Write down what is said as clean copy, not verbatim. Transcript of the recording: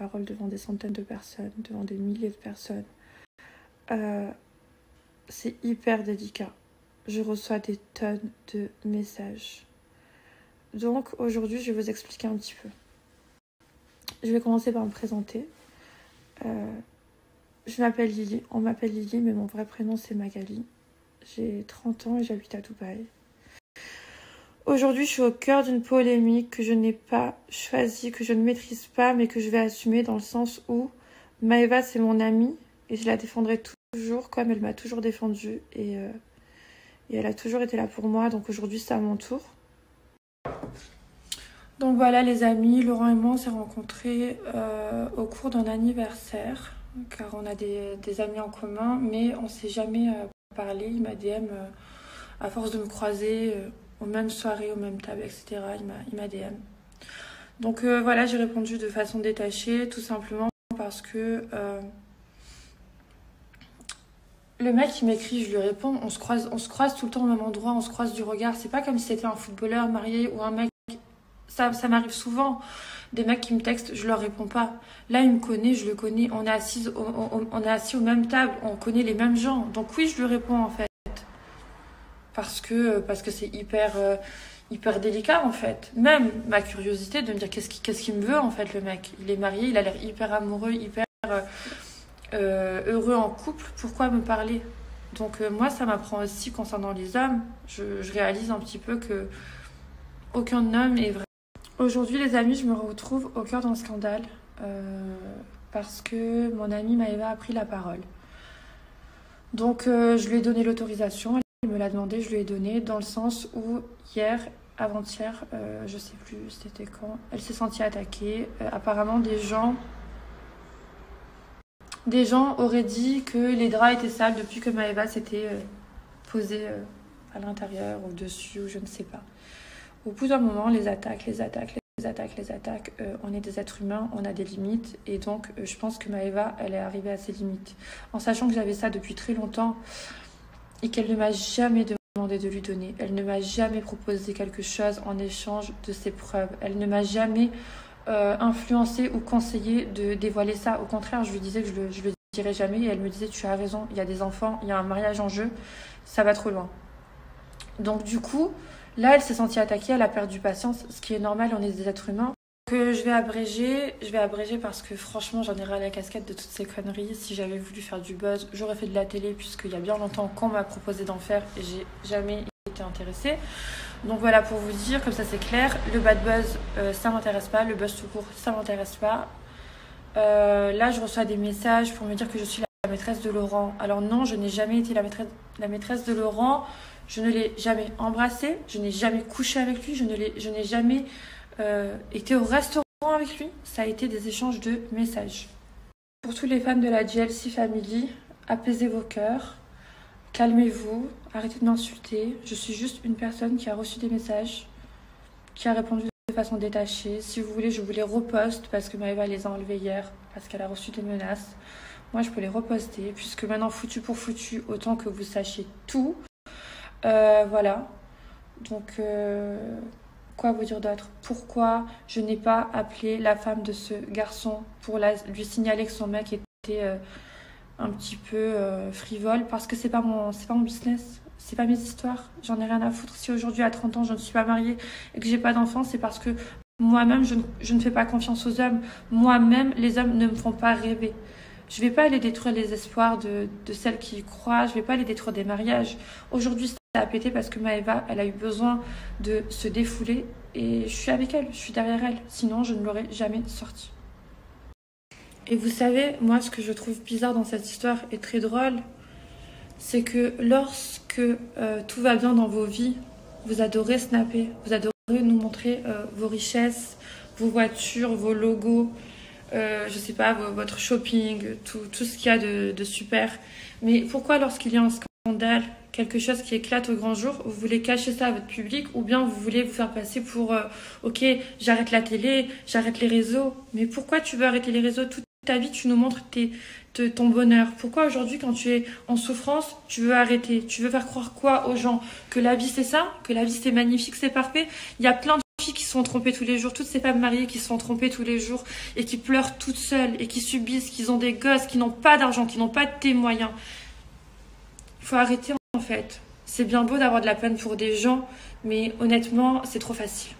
parole devant des centaines de personnes, devant des milliers de personnes. C'est hyper délicat. Je reçois des tonnes de messages. Donc aujourd'hui, je vais vous expliquer un petit peu. Je vais commencer par me présenter. Je m'appelle Lily. On m'appelle Lily, mais mon vrai prénom c'est Magali. J'ai 30 ans et j'habite à Dubaï. Aujourd'hui, je suis au cœur d'une polémique que je n'ai pas choisie, que je ne maîtrise pas, mais que je vais assumer dans le sens où Maëva, c'est mon amie et je la défendrai toujours comme elle m'a toujours défendue et elle a toujours été là pour moi. Donc aujourd'hui, c'est à mon tour. Donc voilà les amis, Laurent et moi on s'est rencontrés au cours d'un anniversaire, car on a des amis en commun, mais on ne s'est jamais parlé. Il m'a DM à force de me croiser aux mêmes soirées, aux mêmes tables, etc. Il m'a DM. Donc voilà, j'ai répondu de façon détachée, tout simplement parce que le mec il m'écrit, je lui réponds, on se croise tout le temps au même endroit, on se croise du regard. C'est pas comme si c'était un footballeur marié ou un mec. Ça m'arrive souvent, des mecs qui me textent, je leur réponds pas. Là, il me connaît, je le connais, on est assis aux mêmes tables, on connaît les mêmes gens. Donc oui, je lui réponds en fait. Parce que c'est hyper délicat en fait. Même ma curiosité de me dire qu'est-ce qu'il me veut en fait le mec. Il est marié, il a l'air hyper amoureux, hyper heureux en couple. Pourquoi me parler? Donc moi, ça m'apprend aussi concernant les hommes. Je réalise un petit peu que aucun homme est vrai. Aujourd'hui, les amis, je me retrouve au cœur d'un scandale parce que mon amie Maëva a pris la parole. Donc, je lui ai donné l'autorisation. Elle me l'a demandé, je lui ai donné dans le sens où hier, avant-hier, je sais plus c'était quand, elle s'est sentie attaquée. Apparemment, des gens auraient dit que les draps étaient sales depuis que Maëva s'était posée à l'intérieur, au-dessus, ou je ne sais pas. Au bout d'un moment, les attaques, on est des êtres humains, on a des limites. Et donc, je pense que Maëva, elle est arrivée à ses limites. En sachant que j'avais ça depuis très longtemps et qu'elle ne m'a jamais demandé de lui donner. Elle ne m'a jamais proposé quelque chose en échange de ses preuves. Elle ne m'a jamais influencé ou conseillé de dévoiler ça. Au contraire, je lui disais que je le dirais jamais. Et elle me disait, tu as raison, il y a des enfants, il y a un mariage en jeu, ça va trop loin. Donc du coup... Là, elle s'est sentie attaquée, elle a perdu patience, ce qui est normal, on est des êtres humains. Donc, je vais abréger parce que franchement, j'en ai ras la casquette de toutes ces conneries. Si j'avais voulu faire du buzz, j'aurais fait de la télé, puisqu'il y a bien longtemps qu'on m'a proposé d'en faire et j'ai jamais été intéressée. Donc voilà, pour vous dire, comme ça c'est clair, le bad buzz, ça m'intéresse pas, le buzz tout court, ça m'intéresse pas. Là, je reçois des messages pour me dire que je suis la maîtresse de Laurent. Alors non, je n'ai jamais été la maîtresse de Laurent. Je ne l'ai jamais embrassé, je n'ai jamais couché avec lui, je n'ai jamais été au restaurant avec lui. Ça a été des échanges de messages. Pour tous les fans de la GLC Family, apaisez vos cœurs, calmez-vous, arrêtez de m'insulter. Je suis juste une personne qui a reçu des messages, qui a répondu de façon détachée. Si vous voulez, je vous les reposte parce que Maëva les a enlevés hier, parce qu'elle a reçu des menaces. Moi, je peux les reposter, puisque maintenant, foutu pour foutu, autant que vous sachiez tout. Voilà, donc quoi vous dire d'autre? Pourquoi je n'ai pas appelé la femme de ce garçon pour lui signaler que son mec était un petit peu frivole? Parce que c'est pas mon business, c'est pas mes histoires, j'en ai rien à foutre. Si aujourd'hui à 30 ans je ne suis pas mariée et que j'ai pas d'enfant, c'est parce que moi-même je ne fais pas confiance aux hommes. Moi-même, les hommes ne me font pas rêver. Je vais pas aller détruire les espoirs de celles qui y croient. Je vais pas aller détruire des mariages. Aujourd'hui, ça a pété parce que Maëva, elle a eu besoin de se défouler. Et je suis avec elle, je suis derrière elle. Sinon, je ne l'aurais jamais sortie. Et vous savez, moi, ce que je trouve bizarre dans cette histoire et très drôle, c'est que lorsque tout va bien dans vos vies, vous adorez snapper. Vous adorez nous montrer vos richesses, vos voitures, vos logos. Je sais pas, votre shopping, tout ce qu'il y a de super. Mais pourquoi lorsqu'il y a un scandale, quelque chose qui éclate au grand jour, vous voulez cacher ça à votre public ou bien vous voulez vous faire passer pour ok, j'arrête la télé, j'arrête les réseaux. Mais pourquoi tu veux arrêter les réseaux? Toute ta vie, tu nous montres ton bonheur. Pourquoi aujourd'hui, quand tu es en souffrance, tu veux arrêter? Tu veux faire croire quoi aux gens? Que la vie c'est ça? Que la vie c'est magnifique, c'est parfait? Il y a plein de filles qui sont font tromper tous les jours, toutes ces femmes mariées qui se font tromper tous les jours et qui pleurent toutes seules et qui subissent, qui ont des gosses, qui n'ont pas d'argent, qui n'ont pas de moyens. Il faut arrêter en fait. C'est bien beau d'avoir de la peine pour des gens, mais honnêtement, c'est trop facile.